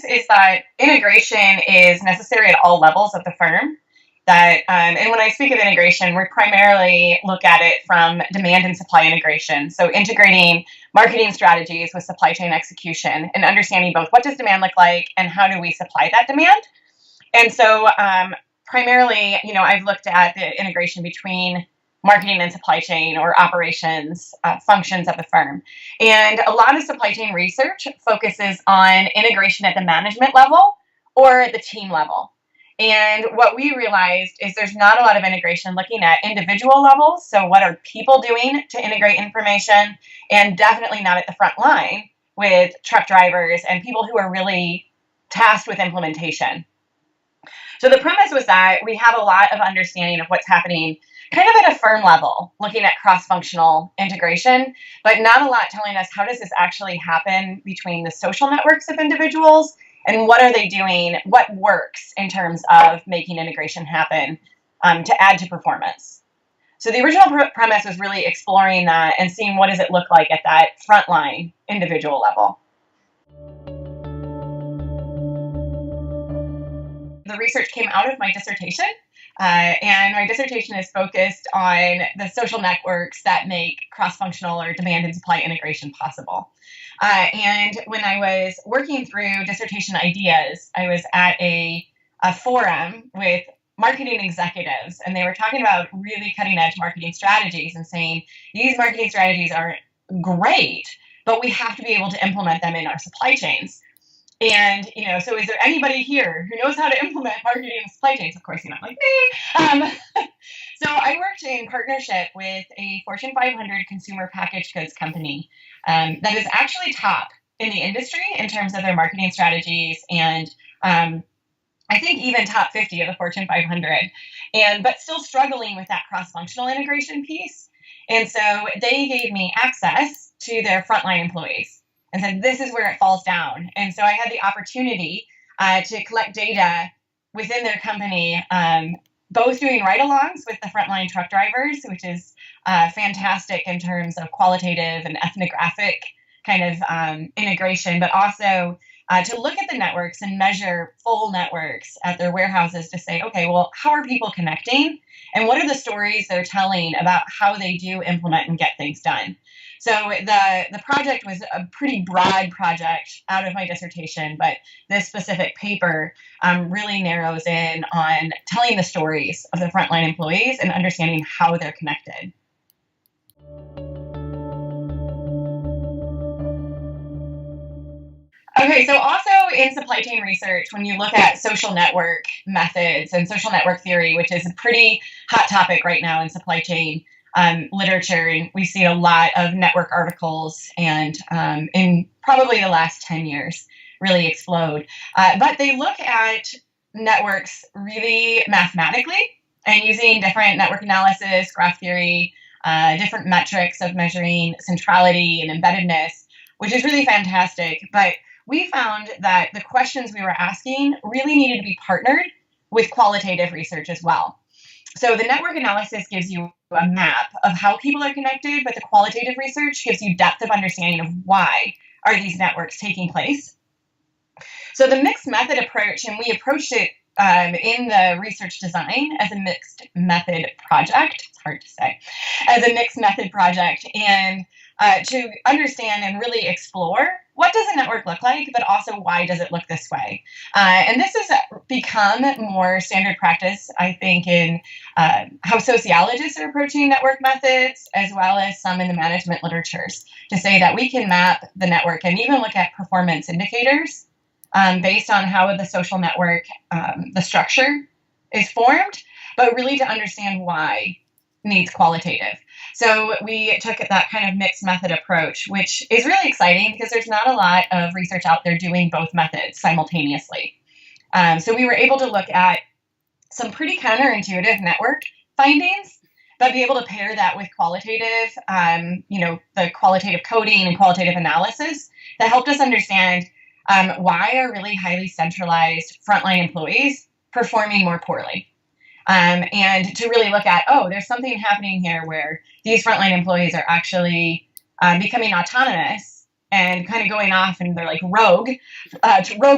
is that integration is necessary at all levels of the firm. And when I speak of integration, we primarily look at it from demand and supply integration. So integrating marketing strategies with supply chain execution and understanding both what does demand look like and how do we supply that demand. And so primarily, I've looked at the integration between marketing and supply chain or operations functions of the firm. And a lot of supply chain research focuses on integration at the management level or the team level. And what we realized is there's not a lot of integration looking at individual levels. So what are people doing to integrate information? And definitely not at the front line with truck drivers and people who are really tasked with implementation. So the premise was that we have a lot of understanding of what's happening kind of at a firm level, looking at cross-functional integration, but not a lot telling us how does this actually happen between the social networks of individuals and what are they doing, what works in terms of making integration happen to add to performance. So the original premise was really exploring that and seeing what does it look like at that frontline individual level. The research came out of my dissertation, and my dissertation is focused on the social networks that make cross-functional or demand and supply integration possible. And when I was working through dissertation ideas, I was at a forum with marketing executives, and they were talking about really cutting-edge marketing strategies and saying, these marketing strategies are great, but we have to be able to implement them in our supply chains. And, so is there anybody here who knows how to implement marketing and supply chains? Of course, not like me. So I worked in partnership with a Fortune 500 consumer packaged goods company that is actually top in the industry in terms of their marketing strategies, and I think even top 50 of the Fortune 500, but still struggling with that cross-functional integration piece. And so they gave me access to their frontline employees and said, this is where it falls down. And so I had the opportunity to collect data within their company, both doing ride-alongs with the frontline truck drivers, which is fantastic in terms of qualitative and ethnographic kind of integration, but also to look at the networks and measure full networks at their warehouses to say, okay, well, how are people connecting? And what are the stories they're telling about how they do implement and get things done? So the project was a pretty broad project out of my dissertation, but this specific paper really narrows in on telling the stories of the frontline employees and understanding how they're connected. Okay, so also in supply chain research, when you look at social network methods and social network theory, which is a pretty hot topic right now in supply chain literature, and we see a lot of network articles and in probably the last 10 years really explode. But they look at networks really mathematically and using different network analysis, graph theory, different metrics of measuring centrality and embeddedness, which is really fantastic. But we found that the questions we were asking really needed to be partnered with qualitative research as well. So the network analysis gives you a map of how people are connected, but the qualitative research gives you depth of understanding of why are these networks taking place. So the mixed method approach, and we approached it in the research design as a mixed method project. It's hard to say, as a mixed method project, and to understand and really explore what does a network look like, but also why does it look this way? And this has become more standard practice, I think, in how sociologists are approaching network methods, as well as some in the management literatures, to say that we can map the network and even look at performance indicators based on how the social network, the structure is formed, but really to understand why needs qualitative. So we took that kind of mixed method approach, which is really exciting because there's not a lot of research out there doing both methods simultaneously. So we were able to look at some pretty counterintuitive network findings, but be able to pair that with qualitative, the qualitative coding and qualitative analysis that helped us understand why are really highly centralized frontline employees performing more poorly. And to really look at, there's something happening here where these frontline employees are actually becoming autonomous and kind of going off, and they're like rogue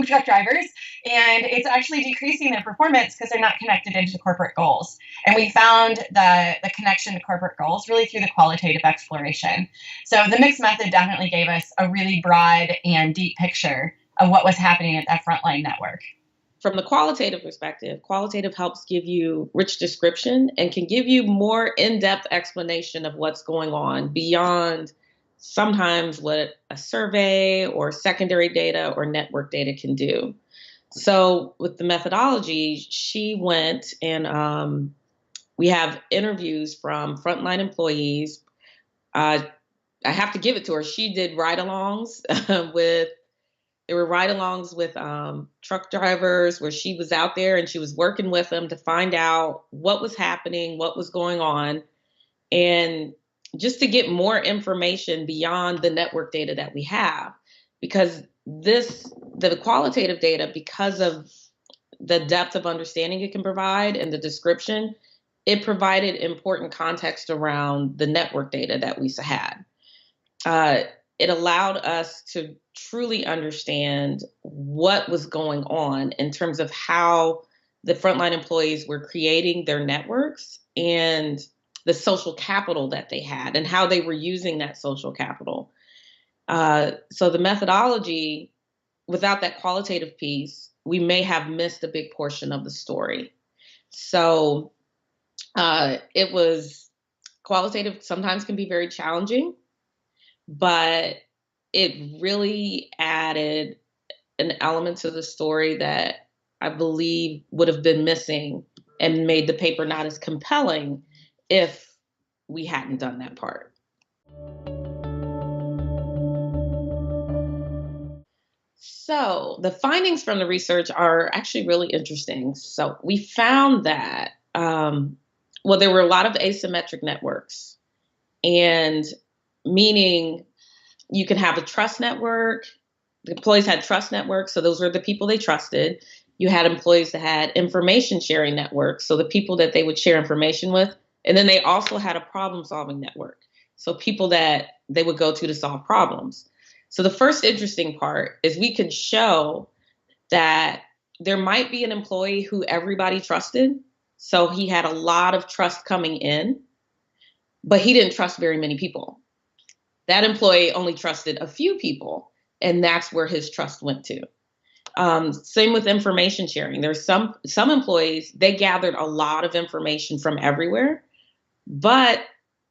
truck drivers. And it's actually decreasing their performance because they're not connected into corporate goals. And we found the connection to corporate goals really through the qualitative exploration. So the mixed method definitely gave us a really broad and deep picture of what was happening at that frontline network. From the qualitative perspective, qualitative helps give you rich description and can give you more in-depth explanation of what's going on beyond sometimes what a survey or secondary data or network data can do. So with the methodology, she went and we have interviews from frontline employees. I have to give it to her. She did ride-alongs there were ride-alongs with truck drivers where she was out there and she was working with them to find out what was happening, what was going on, and just to get more information beyond the network data that we have. Because the qualitative data, because of the depth of understanding it can provide and the description, it provided important context around the network data that we had. It allowed us to truly understand what was going on in terms of how the frontline employees were creating their networks and the social capital that they had and how they were using that social capital. So the methodology, without that qualitative piece, we may have missed a big portion of the story. So it was qualitative, sometimes can be very challenging, but it really added an element to the story that I believe would have been missing and made the paper not as compelling if we hadn't done that part. So the findings from the research are actually really interesting. So we found that, there were a lot of asymmetric networks, and meaning you can have a trust network. The employees had trust networks, so those were the people they trusted. You had employees that had information sharing networks, so the people that they would share information with. And then they also had a problem solving network, so people that they would go to solve problems. So the first interesting part is we could show that there might be an employee who everybody trusted. So he had a lot of trust coming in, but he didn't trust very many people. That employee only trusted a few people, and that's where his trust went to. Same with information sharing. There's some employees, they gathered a lot of information from everywhere, but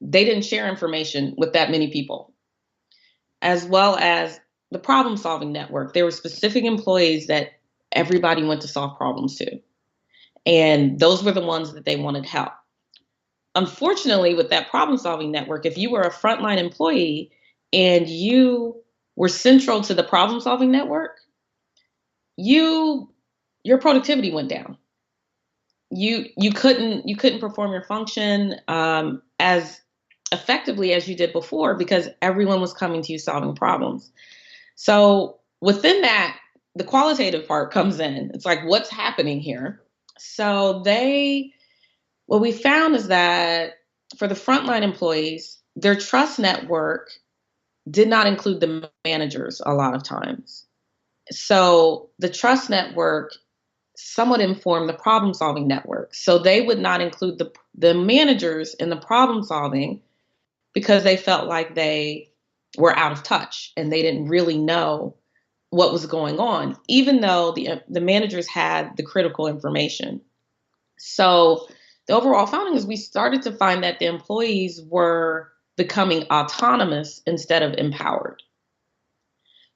they didn't share information with that many people. As well as the problem solving network, there were specific employees that everybody went to solve problems to, and those were the ones that they wanted help. Unfortunately, with that problem solving network, if you were a frontline employee and you were central to the problem solving network, your productivity went down. You couldn't perform your function as effectively as you did before because everyone was coming to you solving problems. So within that, the qualitative part comes in. It's like, what's happening here? So what we found is that for the frontline employees, their trust network did not include the managers a lot of times. So the trust network somewhat informed the problem solving network. So they would not include the managers in the problem solving because they felt like they were out of touch and they didn't really know what was going on, even though the managers had the critical information. So the overall finding is we started to find that the employees were becoming autonomous instead of empowered.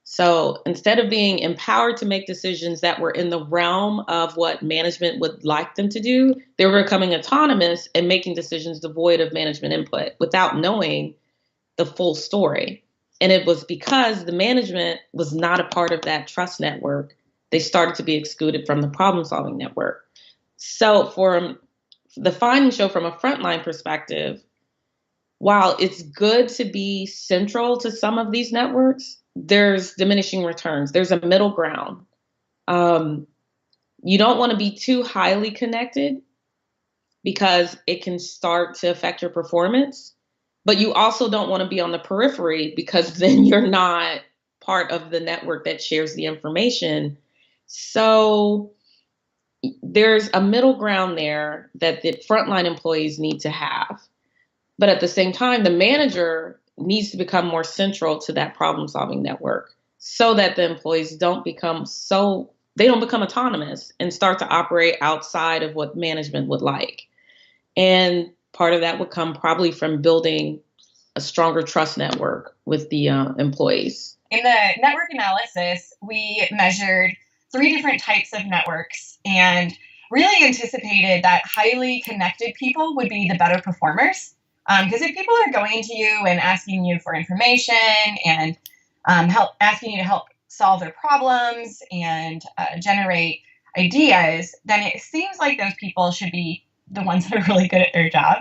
So instead of being empowered to make decisions that were in the realm of what management would like them to do, they were becoming autonomous and making decisions devoid of management input without knowing the full story. And it was because the management was not a part of that trust network, they started to be excluded from the problem-solving network. So for the findings show from a frontline perspective, while it's good to be central to some of these networks, there's diminishing returns. There's a middle ground. You don't want to be too highly connected because it can start to affect your performance. But you also don't want to be on the periphery because then you're not part of the network that shares the information. So there's a middle ground there that the frontline employees need to have. But at the same time, the manager needs to become more central to that problem solving network so that the employees don't become autonomous and start to operate outside of what management would like. And part of that would come probably from building a stronger trust network with the employees. In the network analysis, we measured 3 different types of networks and really anticipated that highly connected people would be the better performers. Because if people are going to you and asking you for information and asking you to help solve their problems and generate ideas, then it seems like those people should be the ones that are really good at their job.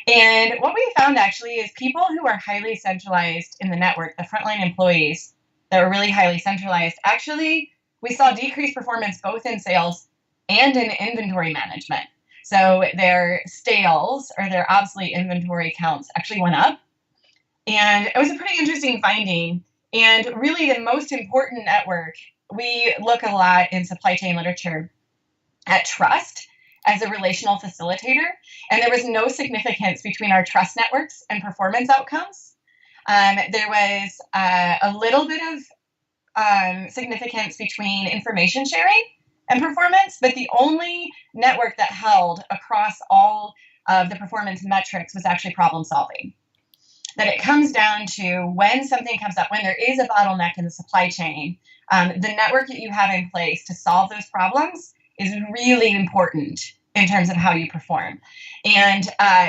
And what we found actually is people who are highly centralized in the network, the frontline employees that are really highly centralized, actually, we saw decreased performance both in sales and in inventory management. So their stales or their obsolete inventory counts actually went up. And it was a pretty interesting finding. And really the most important network, we look a lot in supply chain literature at trust as a relational facilitator. And there was no significance between our trust networks and performance outcomes. There was a little bit of significance between information sharing and performance, but the only network that held across all of the performance metrics was actually problem solving. That it comes down to when something comes up, when there is a bottleneck in the supply chain, the network that you have in place to solve those problems is really important in terms of how you perform. And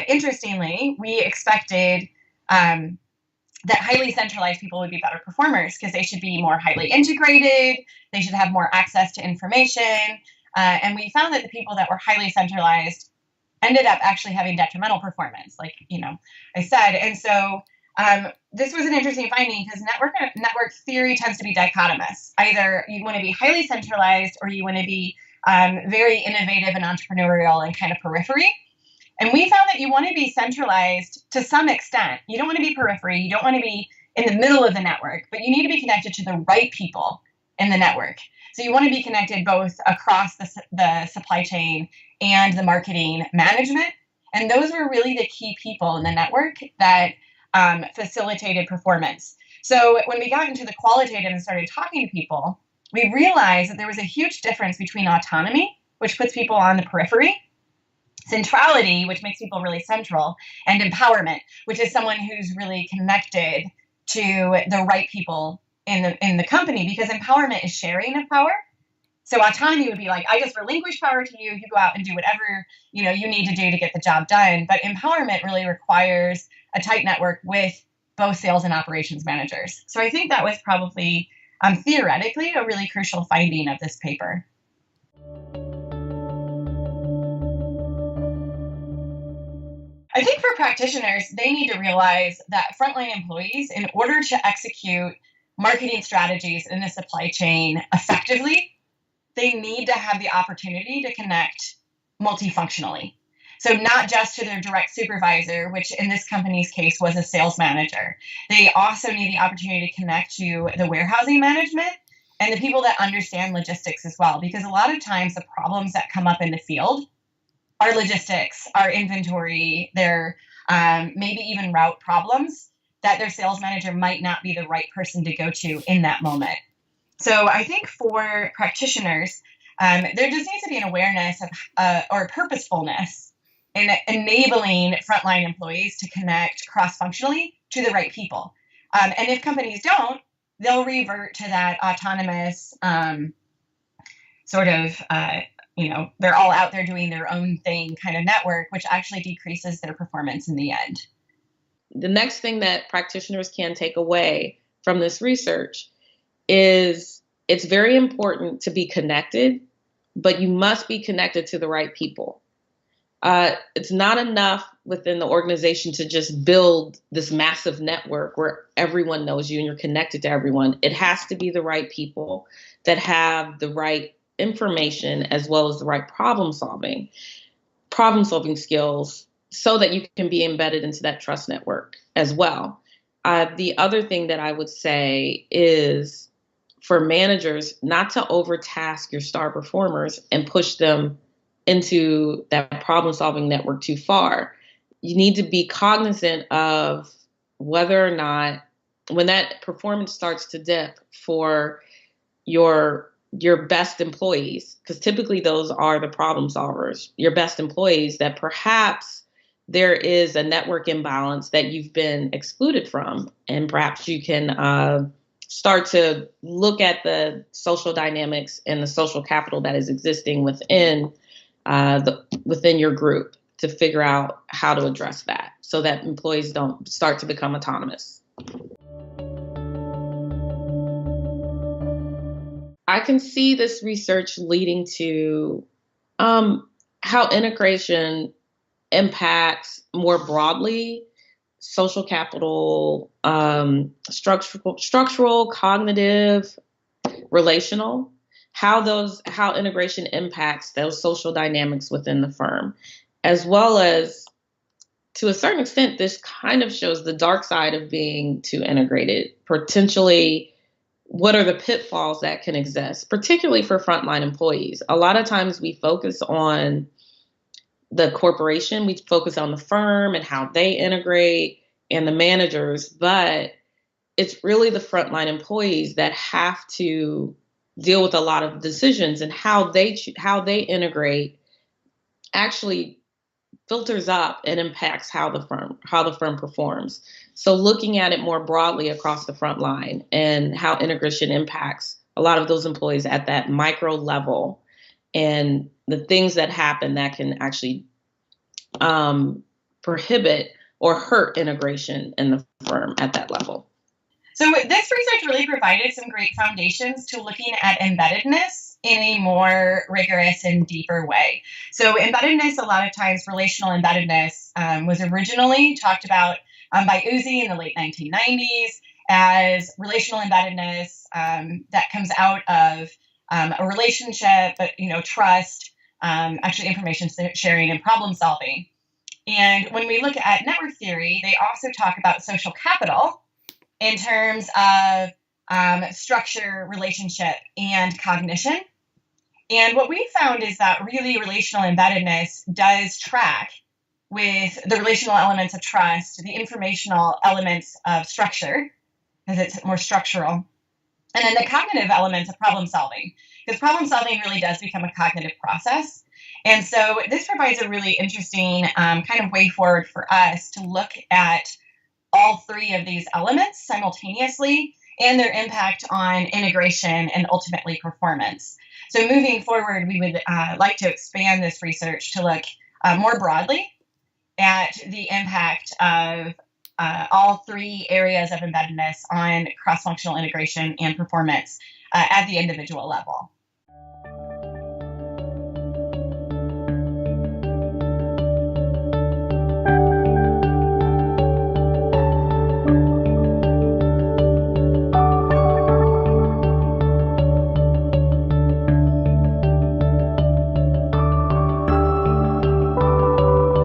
interestingly, we expected that highly centralized people would be better performers because they should be more highly integrated, they should have more access to information. And we found that the people that were highly centralized ended up actually having detrimental performance, like, I said. And so this was an interesting finding because network theory tends to be dichotomous. Either you want to be highly centralized or you want to be very innovative and entrepreneurial and kind of periphery. And we found that you want to be centralized to some extent. You don't want to be periphery. You don't want to be in the middle of the network, but you need to be connected to the right people in the network. So you want to be connected both across the supply chain and the marketing management. And those were really the key people in the network that facilitated performance. So when we got into the qualitative and started talking to people, we realized that there was a huge difference between autonomy, which puts people on the periphery, centrality, which makes people really central, and empowerment, which is someone who's really connected to the right people in the company, because empowerment is sharing of power. So autonomy would be like, I just relinquish power to you, you go out and do whatever you need to do to get the job done. But empowerment really requires a tight network with both sales and operations managers. So I think that was probably theoretically a really crucial finding of this paper. I think for practitioners, they need to realize that frontline employees, in order to execute marketing strategies in the supply chain effectively, they need to have the opportunity to connect multifunctionally. So not just to their direct supervisor, which in this company's case was a sales manager. They also need the opportunity to connect to the warehousing management and the people that understand logistics as well. Because a lot of times the problems that come up in the field are logistics, are inventory, they're maybe even route problems that their sales manager might not be the right person to go to in that moment. So I think for practitioners, there just needs to be an awareness of or purposefulness in enabling frontline employees to connect cross-functionally to the right people. And if companies don't, they'll revert to that autonomous they're all out there doing their own thing kind of network, which actually decreases their performance in the end. The next thing that practitioners can take away from this research is it's very important to be connected, but you must be connected to the right people. It's not enough within the organization to just build this massive network where everyone knows you and you're connected to everyone. It has to be the right people that have the right information as well as the right problem solving skills so that you can be embedded into that trust network as well. The other thing that I would say is for managers not to overtask your star performers and push them into that problem solving network too far. You need to be cognizant of whether or not when that performance starts to dip for your best employees, because typically those are the problem solvers, your best employees, that perhaps there is a network imbalance that you've been excluded from. And perhaps you can start to look at the social dynamics and the social capital that is existing within your group to figure out how to address that so that employees don't start to become autonomous. I can see this research leading to how integration impacts more broadly social capital, structural, cognitive, relational, how integration impacts those social dynamics within the firm, as well as, to a certain extent, this kind of shows the dark side of being too integrated. Potentially, what are the pitfalls that can exist, particularly for frontline employees? A lot of times we focus on the corporation, we focus on the firm and how they integrate and the managers, but it's really the frontline employees that have to deal with a lot of decisions, and how they integrate actually filters up and impacts how the firm performs. So looking at it more broadly across the front line and how integration impacts a lot of those employees at that micro level, and the things that happen that can actually prohibit or hurt integration in the firm at that level. So this research really provided some great foundations to looking at embeddedness in a more rigorous and deeper way. So embeddedness, a lot of times relational embeddedness, was originally talked about by Uzi in the late 1990s as relational embeddedness that comes out of a relationship, but trust, actually information sharing and problem solving. And when we look at network theory, they also talk about social capital in terms of structure, relationship, and cognition. And what we found is that really relational embeddedness does track with the relational elements of trust, the informational elements of structure, because it's more structural, and then the cognitive elements of problem solving, because problem solving really does become a cognitive process. And so this provides a really interesting kind of way forward for us to look at all three of these elements simultaneously and their impact on integration and ultimately performance. So moving forward, we would like to expand this research to look more broadly at the impact of all three areas of embeddedness on cross-functional integration and performance at the individual level.